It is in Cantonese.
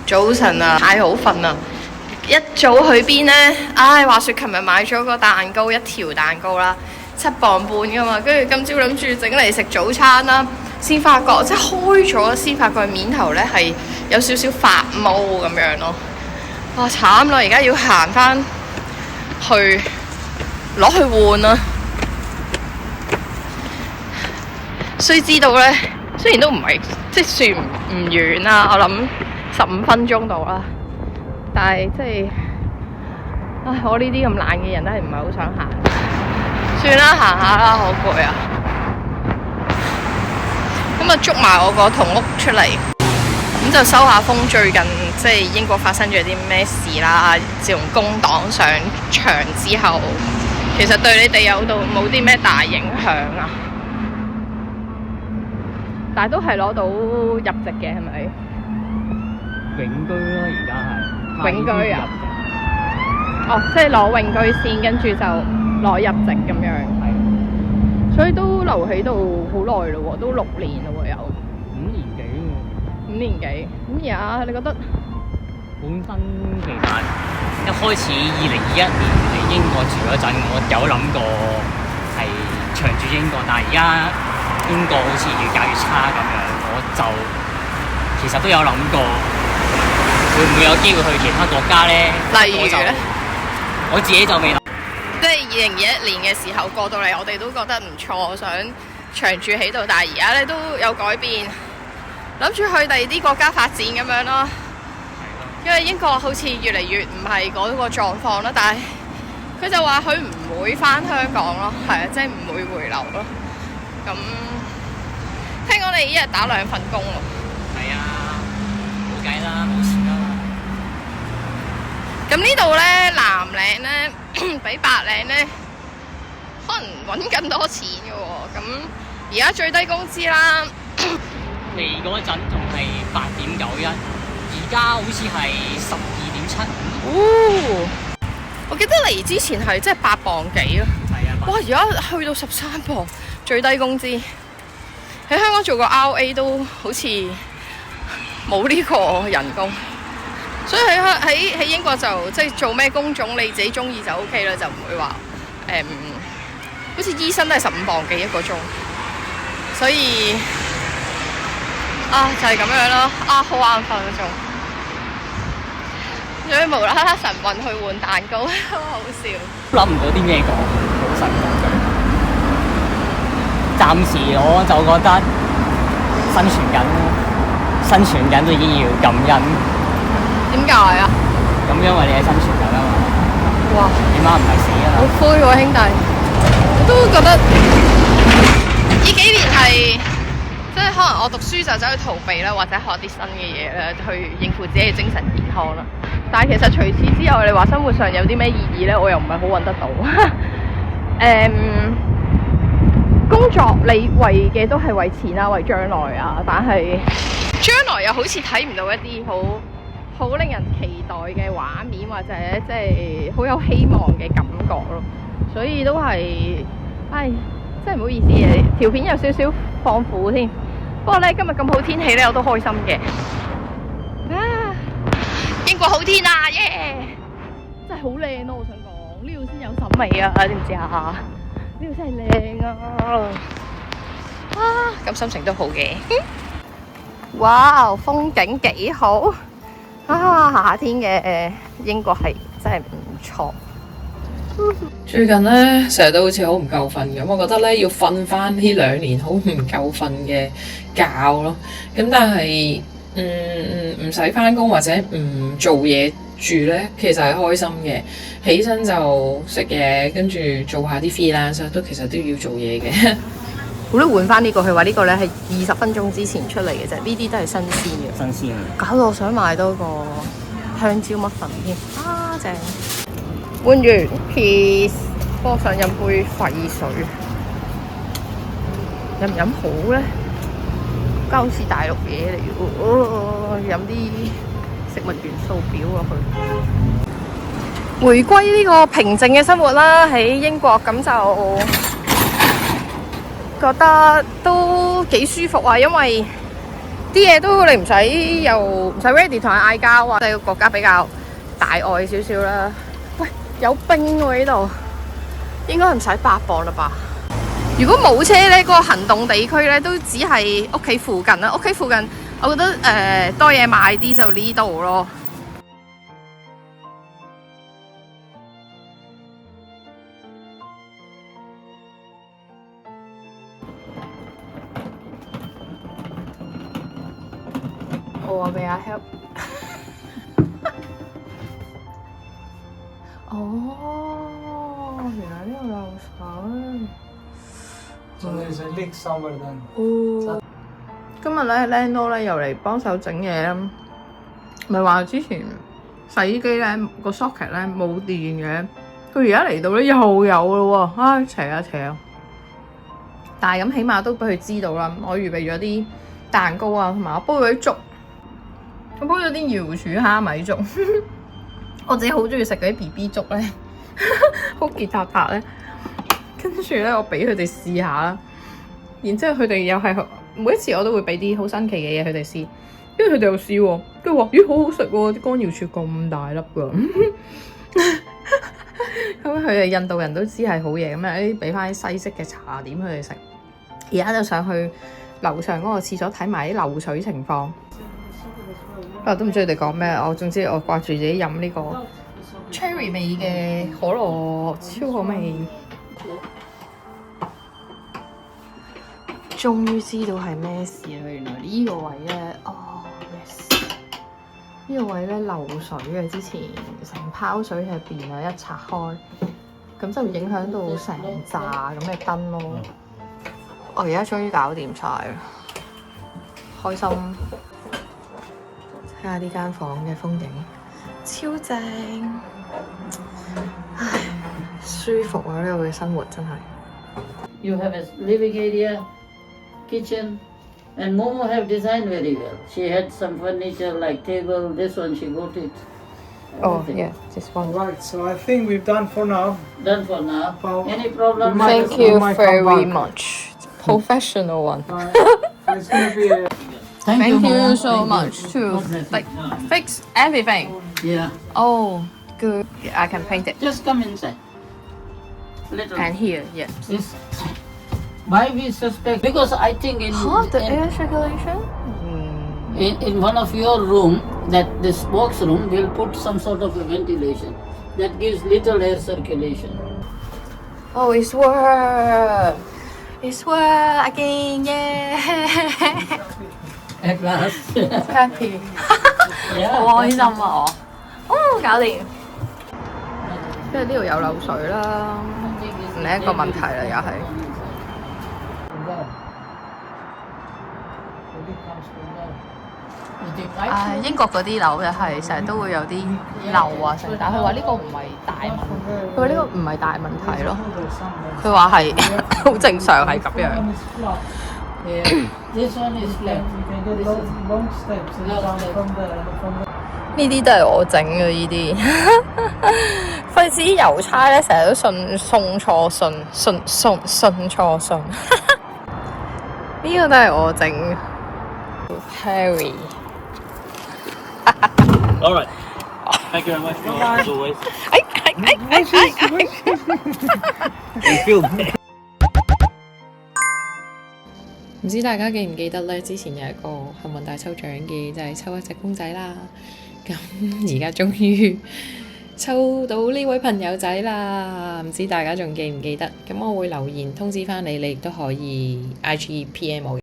早晨啊，太好瞓啦！一早去邊呢？唉，話說琴日買咗個蛋糕，一條蛋糕啦，7磅半噶嘛，跟住今朝諗住整嚟食早餐啦，先發覺即係開咗先發覺面頭呢係有少少發毛咁樣咯。哇，慘咯！而家要行翻去攞去換啦。須知道呢，雖然都唔係即係算唔遠啦，我諗15分鐘到啦，但係即係，唉，我呢啲咁懶嘅人都係唔係好想行，算啦，行下啦，好攰啊！咁啊，捉埋我個同屋出嚟，咁就收下風。最近即係英國發生咗啲咩事啦？自從工黨上場之後，其實對你哋有到冇啲咩大影響啊？但係都係攞到入籍嘅，係咪？永居咯，而家係永居啊！哦，即係攞永居先，跟住就攞入籍咁樣。係。所以都留喺度好耐咯喎，都6年咯喎，有5年幾喎。5年幾？咁而家你覺得？本身其實一開始2021年嚟英國住嗰陣，我有諗過係長住英國，但係而家英國好似越搞越差咁樣，我就其實都有諗過。會唔會有機會去其他國家呢？例如咧，我自己就未諗。即係2021年嘅時候過到嚟，我哋都覺得唔錯，想長住喺度。但係而家咧都有改變，諗住去第二啲國家發展咁樣咯。因為英國好似越嚟越唔係嗰個狀況啦，但係佢就話佢唔會返香港咯，係啊，即係唔會回流咯。咁聽講你一日打2份工喎？係啊，冇計啦，冇錢啦。咁呢度咧，藍領咧比白領咧，可能揾更多錢嘅喎。咁而家最低工資啦，嚟嗰陣仲係8.91，而家好似係12.75。哦，我記得嚟之前係即係8磅幾咯。係啊。哇！而家去到13磅最低工資，喺香港做個 RA 都好似冇呢個人工。所以喺英國就即係做咩工種你自己中意就 OK 啦，就唔會話好似醫生都係15磅幾1個鐘，所以就係咁樣咯。好眼瞓嗰種，所以無啦啦晨運去換蛋糕，好笑。諗唔到啲咩講，老實講句。暫時我就覺得生存緊都已經要感恩。點解啊？咁因為你係生存緊啊嘛。哇！起碼唔係死啊嘛。好灰喎，兄弟。我都覺得呢幾年係即係可能我讀書就走去逃避啦，或者學啲新嘅嘢啦，去應付自己嘅精神健康啦。但係其實除此之外，你話生活上有啲咩意義咧，我又唔係好揾得到。工作你為嘅都係為錢啊，為將來啊，但係將來又好似睇唔到一啲好令人期待嘅畫面，或者即係好有希望嘅感覺咯，所以都係，真係唔好意思嘅，條片有少少放苦添。不過咧，今日咁好天氣咧，我都開心嘅。英國好天啊，耶！真係好靚咯，我想講呢度先有審美啊，知唔知啊？呢度真係靚啊！咁心情都好嘅。哇，風景幾好。夏天嘅英國係真係唔錯。最近呢，成日都好似好唔夠瞓咁，我覺得呢，要瞓翻呢2年好唔夠瞓嘅覺咯。咁但係唔使翻工或者唔做嘢住呢，其實係開心嘅。起身就食嘢，跟住做下啲 freelance 都其實都要做嘢嘅。我都換翻呢個，佢話呢個咧係20分鐘之前出嚟嘅啫，呢啲都係新鮮嘅。新鮮啊！搞到我想買多個香蕉乜粉添，正！換完 peace，幫我想飲杯廢水，飲唔飲好咧？家好似大陸嘢嚟嘅，飲啲食物元素表落去。回歸呢個平靜嘅生活啦，喺英國咁就覺得都幾舒服啊，因為啲嘢都你唔使ready 同人嗌交啊！呢個國家比較大愛少少啦。喂，有冰喎呢度，應該唔使8磅啦吧？如果冇車咧，嗰個行動地區咧都只係屋企附近啦。屋企附近，我覺得多嘢買啲就呢度咯。我話俾阿 help。哦，原來呢度漏水。So there's a leak somewhere then. 哦，今日咧靚多咧又嚟幫手整嘢啦。咪話之前洗衣機咧個 socket 咧冇電嘅，佢而家嚟到咧又有咯喎，唉邪啊邪啊！但係咁起碼都俾佢知道啦，我預備咗啲蛋糕啊，同埋我煲咗啲粥。我煲咗啲瑤柱蝦米粥，我自己好中意食嗰啲 BB 粥咧，好傑撻撻咧。跟住咧，我俾佢哋試下啦。然之後佢哋又係每一次我都會俾啲好新奇嘅嘢佢哋試，因為佢哋又試喎，跟住話咦好好食喎，啲乾瑤柱咁大粒㗎。咁佢哋印度人都知係好嘢，咁啊啲俾翻啲西式嘅茶點佢哋食。而家就上去樓上嗰個廁所睇埋啲漏水情況。我都唔知佢哋講咩，總之我掛住自己飲呢個 cherry 味嘅可樂，超好味。終於知道係咩事啦！原來呢個位咧，哦 yes， 呢個位咧漏水嘅，之前成泡水喺入邊啊，一拆開，咁就影響到成扎咁嘅燈咯。我而家終於搞掂晒啦，開心！睇下呢間房嘅風景，超正，唉，舒服啊！呢度嘅生活真係。You have a living area, kitchen, and Momo have designed very well. She had some furniture like table. This one she got it. Oh Everything. yeah, this one. Right, so I think we've done for now. Done for now. Well, Any problem? might- Thank you might come very back. much. Professional one. It's gonna be a Thank you Momo. so Thank much you. to God bless like you. fix everything. Yeah. Oh, good. I can paint it. Just come inside. Little. And here, yeah. This. Why we suspect? Because I think The air circulation? in one of your room, that this box room, we'll put some sort of a ventilation that gives little air circulation. Oh, it's work. It's work again, yeah. At last. Happy. 好開心啊我。哦，搞掂。因為呢度有漏水啦，另一個問題啦，又係。英國嗰啲樓又係成日都會有啲漏啊，成，但係佢話呢個唔係大問題，佢話呢個唔係大問題咯，佢話係好正常係咁樣。 Yeah. This one is flat. you can get long steps and Long down steps. from the 呢啲都係我整嘅呢啲，費事啲郵差咧成日都送錯信錯信，呢個都係我整嘅。Harry， All right. Thank you very much, as always. You feel me? 唔知大家記唔記得呢？之前有一個幸運大抽獎嘅，就係抽一隻公仔啦。咁而家終於抽到呢位朋友仔啦，唔知大家仲記唔記得？咁我會留言通知返你，你亦都可以 IG PM 我。